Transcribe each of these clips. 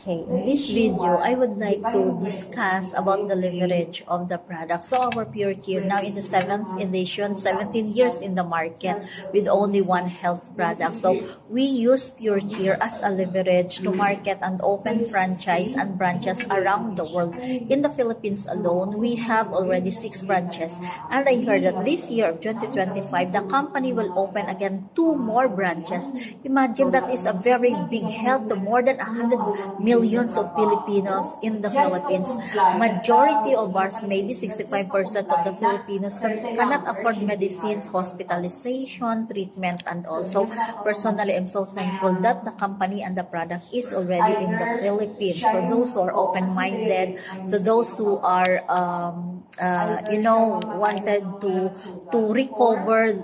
Okay, in this video, I would like to discuss about the leverage of the product. So our Pure Care now in the 7th edition, 17 years in the market with only one health product. So we use Pure Care as a leverage to market and open franchise and branches around the world. In the Philippines alone, we have already 6 branches. And I heard that this year of 2025, the company will open again 2 more branches. Imagine that is a very big help to more than 100 millions of Filipinos in the Philippines. Majority of us, maybe 65% of the Filipinos cannot afford medicines, hospitalization, treatment, and also personally I'm so thankful that the company and the product is already in the Philippines. So those who are open-minded, to those who are wanted to recover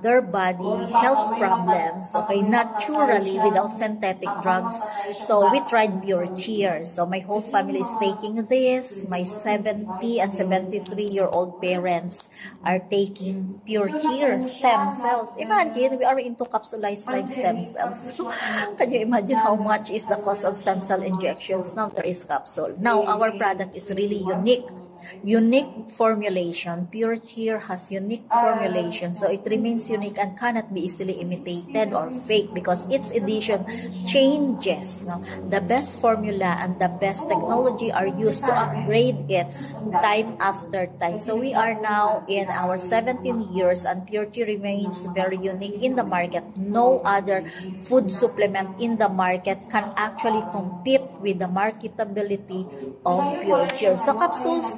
their body health problems, okay, naturally without synthetic drugs. So we tried Pure Care. So my whole family is taking this. My 70 and 73-year-old parents are taking Pure Care stem cells. Imagine, we are into capsulized live stem cells. Can you imagine how much is the cost of stem cell injections? Now there is capsule. Now our product is really unique formulation. Pure Care has unique formulation, so it remains unique and cannot be easily imitated or fake because its edition changes. Now, the best formula and the best technology are used to upgrade it time after time. So we are now in our 17 years and Pure Care remains very unique in the market. No other food supplement in the market can actually compete with the marketability of Pure Care. So capsules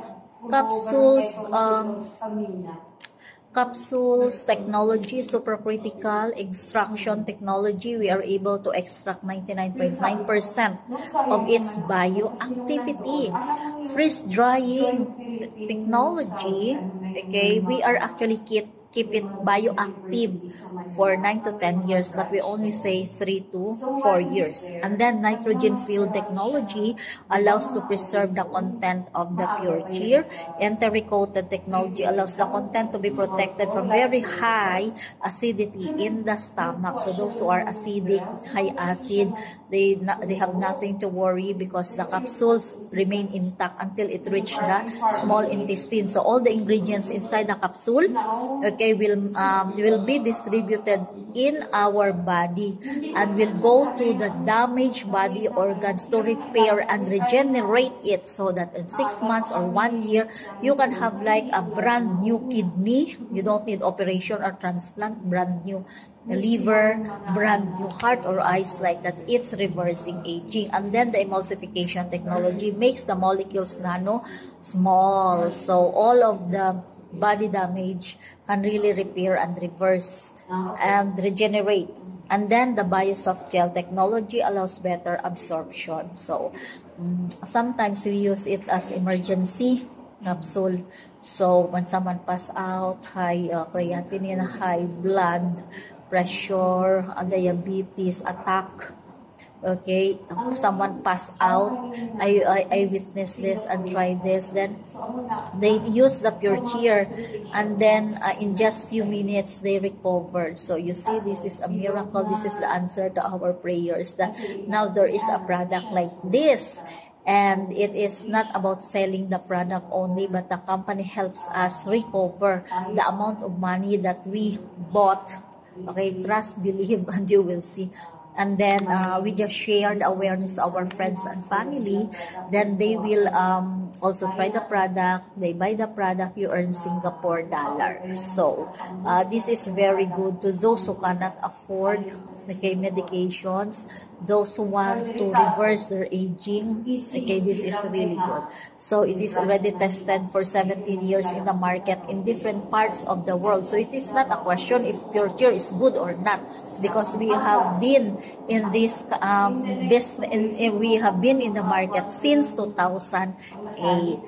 technology, supercritical extraction technology, we are able to extract 99.9% of its bioactivity. Freeze drying technology, okay, we are actually keep it bioactive for 9 to 10 years, but we only say 3 to 4 years. And then nitrogen filled technology allows to preserve the content of the Pure Care. Enteric-coated technology allows the content to be protected from very high acidity in the stomach. So those who are acidic, high acid, they have nothing to worry because the capsules remain intact until it reaches the small intestine. So all the ingredients inside the capsule, okay, will be distributed in our body and will go to the damaged body organs to repair and regenerate it, so that in 6 months or 1 year you can have like a brand new kidney. You don't need operation or transplant. Brand new liver, brand new heart or eyes, like that. It's reversing aging. And then the emulsification technology makes the molecules nano small, so all of the body damage can really repair and reverse and regenerate. And then the BioSoft gel technology allows better absorption. So sometimes we use it as emergency capsule. So when someone pass out, high creatinine, high blood pressure, diabetes attack, okay, someone passed out, I witnessed this and tried this, then they use the Pure Care and then in just few minutes they recovered. So you see, this is a miracle. This is the answer to our prayers, that now there is a product like this. And it is not about selling the product only, but the company helps us recover the amount of money that we bought. Okay, trust, believe, and you will see. And then we just share the awareness to our friends and family. Then they will also try the product. They buy the product. You earn Singapore dollars. So this is very good to those who cannot afford, okay, medications. Those who want to reverse their aging, okay, this is really good. So it is already tested for 17 years in the market in different parts of the world. So it is not a question if Pure Care is good or not, because we have been in this business, we have been in the market since 2008.